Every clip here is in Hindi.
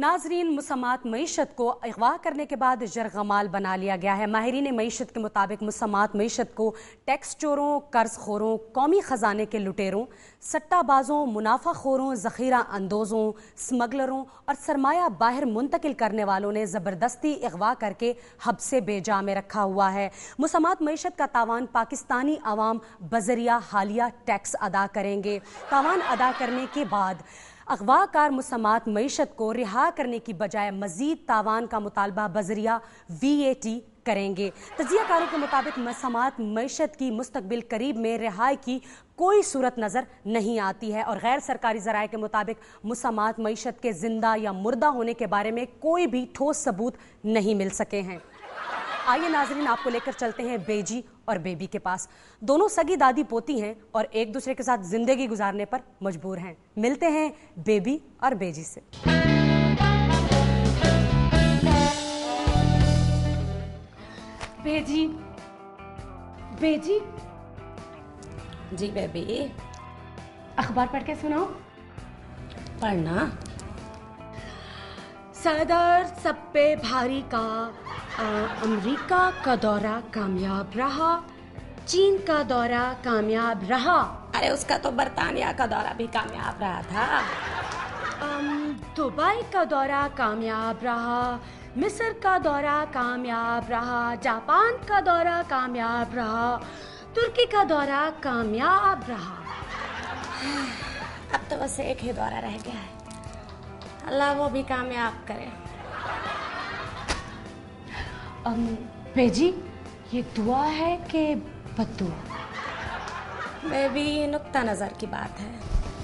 नाजरीन, मुसम्मात मईशत को अगवा करने के बाद जरगमाल बना लिया गया है। माहिरीन मईशत के मुताबिक मुसम्मात मईशत को टैक्स चोरों, कर्ज खोरों, कौमी खजाने के लुटेरों, सट्टाबाजों, मुनाफा खोरों, जखीरा अंदोजों, स्मगलरों और सरमाया बाहर मुंतकिल करने वालों ने ज़बरदस्ती अगवा करके हब्से बेजा में रखा हुआ है। मुसम्मात मईशत का तावान पाकिस्तानी अवाम बजरिया हालिया टैक्स अदा करेंगे। तावान अदा करने के बाद अगवाकार मुसम्मात मईशत को रिहा करने की बजाय मजीद तावान का मुतालबा बजरिया VAT करेंगे। तजियाकारों के मुताबिक मुसम्मात मईशत की मुस्तकबिल करीब में रिहाई की कोई सूरत नज़र नहीं आती है और गैर सरकारी ज़राए के मुताबिक मुसम्मात मईशत के जिंदा या मुर्दा होने के बारे में कोई भी ठोस सबूत नहीं मिल सके हैं। आइए नाजरीन, आपको लेकर चलते हैं बेजी और बेबी के पास। दोनों सगी दादी पोती हैं और एक दूसरे के साथ जिंदगी गुजारने पर मजबूर हैं। मिलते हैं बेबी और बेजी से। बेजी, बेजी जी बेबी। अखबार पढ़ के सुनाओ। पढ़ना। सदर सब पे भारी का अमेरिका का दौरा कामयाब रहा, चीन का दौरा कामयाब रहा। अरे उसका तो बरतानिया का दौरा भी कामयाब रहा था। दुबई का दौरा कामयाब रहा, मिस्र का दौरा कामयाब रहा, जापान का दौरा कामयाब रहा, तुर्की का दौरा कामयाब रहा। अब तो बस एक ही दौरा रह गया है, अल्लाह वो भी कामयाब करे। बेजी, ये दुआ है कि बद्दुआ? बेबी, नुक्ता नज़र की बात है।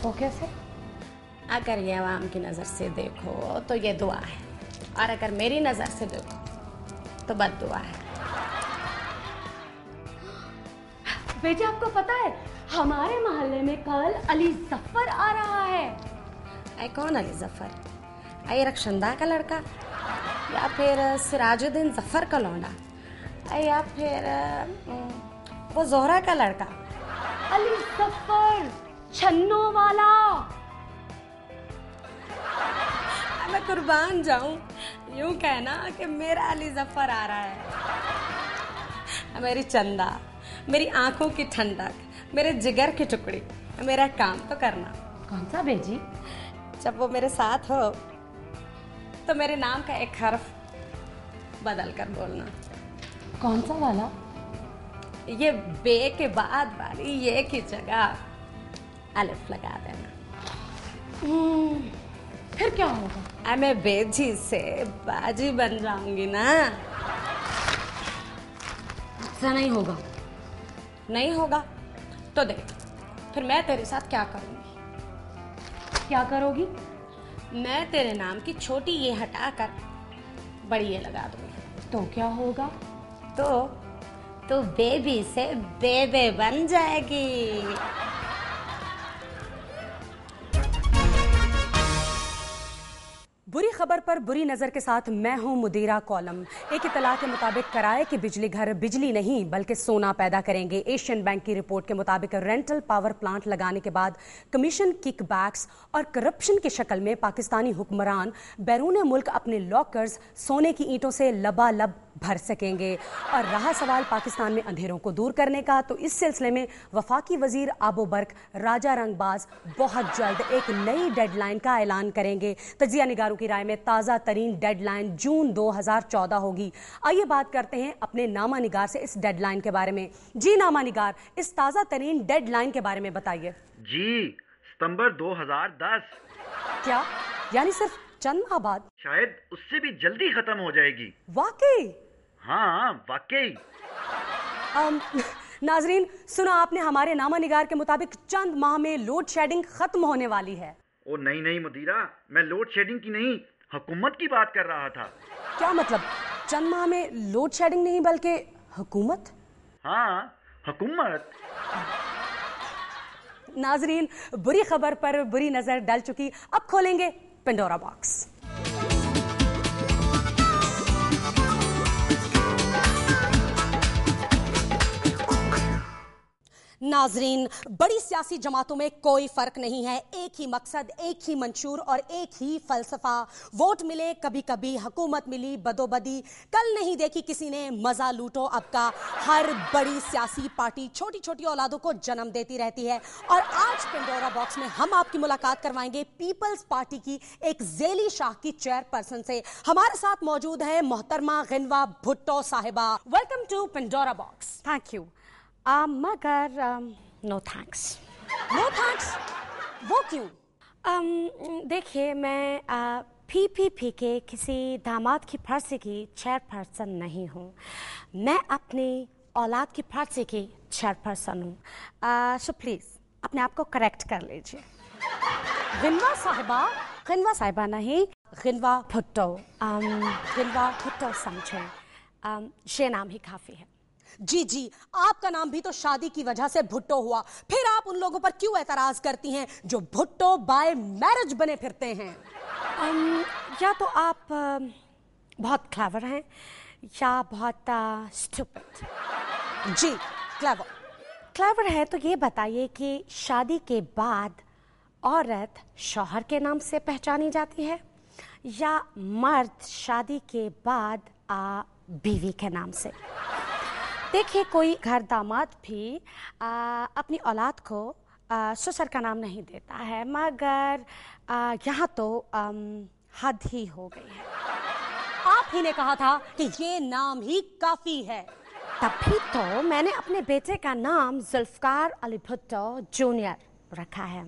वो कैसे? अगर ये अवाम की नज़र से देखो तो ये दुआ है, और अगर मेरी नज़र से देखो तो बद्दुआ है। बेटी, आपको पता है हमारे मोहल्ले में कल अली जफर आ रहा है। ऐ कौन अली जफर? ऐ रक्षंदा का लड़का, या फिर सिराजुद्दीन जफर का लौंडा, या फिर वो जोहरा का लड़का? अली जफर, छन्नो वाला। मैं कुर्बान जाऊं, यूं कहना कि मेरा अली जफर आ रहा है। मेरी चंदा, मेरी आंखों की ठंडक, मेरे जिगर की टुकड़ी, मेरा काम तो करना। कौन सा बेजी? जब वो मेरे साथ हो तो मेरे नाम का एक हर्फ बदल कर बोलना। कौन सा वाला? ये बे के बाद वाली ये की जगह अलिफ लगा देना। फिर क्या होगा? मैं बेजी से बाजी बन जाऊंगी ना। ऐसा नहीं होगा। नहीं होगा तो देख, फिर मैं तेरे साथ क्या करूंगी। क्या करोगी? मैं तेरे नाम की छोटी ये हटाकर बड़ी ये लगा दूंगी। तो क्या होगा? तो बेबी से बेबे बन जाएगी। बुरी खबर पर बुरी नज़र के साथ मैं हूं मुदीरा कॉलम। एक इतला के मुताबिक किराए के बिजली घर बिजली नहीं बल्कि सोना पैदा करेंगे। एशियन बैंक की रिपोर्ट के मुताबिक रेंटल पावर प्लांट लगाने के बाद कमीशन, किकबैक्स और करप्शन की शक्ल में पाकिस्तानी हुक्मरान बैरून मुल्क अपने लॉकर्स सोने की ईंटों से लबालब भर सकेंगे। और रहा सवाल पाकिस्तान में अंधेरों को दूर करने का, तो इस सिलसिले में वफाकी वजीर आबोबर्क राजा रंगबाज बहुत जल्द एक नई डेडलाइन का ऐलान करेंगे। तजिया निगारों की राय में ताज़ा तरीन डेडलाइन जून 2014 होगी। आइए बात करते हैं अपने नामा निगार से इस डेडलाइन के बारे में। जी नामा निगार, इस ताज़ा तरीन डेडलाइन के बारे में बताइए। जी, सितंबर 2010। क्या? यानी सिर्फ चंद माह बाद? शायद उससे भी जल्दी खत्म हो जाएगी। वाकई? हाँ, वाकई। नाजरीन, सुना आपने, हमारे नामा निगार के मुताबिक चंद माह में लोड शेडिंग खत्म होने वाली है। ओ नहीं मुदीरा, मैं लोड शेडिंग की नहीं, हुकूमत की बात कर रहा था। क्या मतलब? चंद माह में लोड शेडिंग नहीं बल्कि हुकूमत? हाँ, हुकूमत। नाजरीन, बुरी खबर पर बुरी नजर डल चुकी। अब खोलेंगे पेंडोरा बॉक्स। नाजरीन, बड़ी सियासी जमातों में कोई फर्क नहीं है। एक ही मकसद, एक ही मंशूर और एक ही फलसफा। वोट मिले कभी कभी, हुकूमत मिली बदोबदी। कल नहीं देखी किसी ने मजा लूटो अब का। हर बड़ी सियासी पार्टी छोटी छोटी औलादों को जन्म देती रहती है। और आज पेंडोरा बॉक्स में हम आपकी मुलाकात करवाएंगे पीपल्स पार्टी की एक ज़ेली शाह की चेयरपर्सन से। हमारे साथ मौजूद है मोहतरमा गिनवा भुट्टो साहिबा। Welcome to Pandora box. Thank you. मगर नो थैंक्स। No thanks? वो क्यों? देखिए, मैं पीपीपी के किसी दामाद की पार्टी की चेयरपर्सन नहीं हूँ। मैं अपनी औलाद की पार्टी की चेयरपर्सन हूँ। सो प्लीज़ अपने आप को करेक्ट कर लीजिए। गिनवा साहिबा? गिनवा साहिबा नहीं, गिनवा भुट्टो। गिनवा भुट्टो समझे, ये नाम ही काफ़ी है। जी जी, आपका नाम भी तो शादी की वजह से भुट्टो हुआ। फिर आप उन लोगों पर क्यों एतराज करती हैं जो भुट्टो बाय मैरिज बने फिरते हैं? या तो आप बहुत क्लेवर हैं या बहुत स्टूपिड। जी, क्लेवर। क्लेवर है तो ये बताइए कि शादी के बाद औरत शौहर के नाम से पहचानी जाती है या मर्द शादी के बाद बीवी के नाम से? देखिए, कोई घर दामाद भी अपनी औलाद को ससुर का नाम नहीं देता है, मगर यहाँ तो हद ही हो गई है। आप ही ने कहा था कि ये नाम ही काफी है। तभी तो मैंने अपने बेटे का नाम जुल्फकार अली भुट्टो जूनियर रखा है।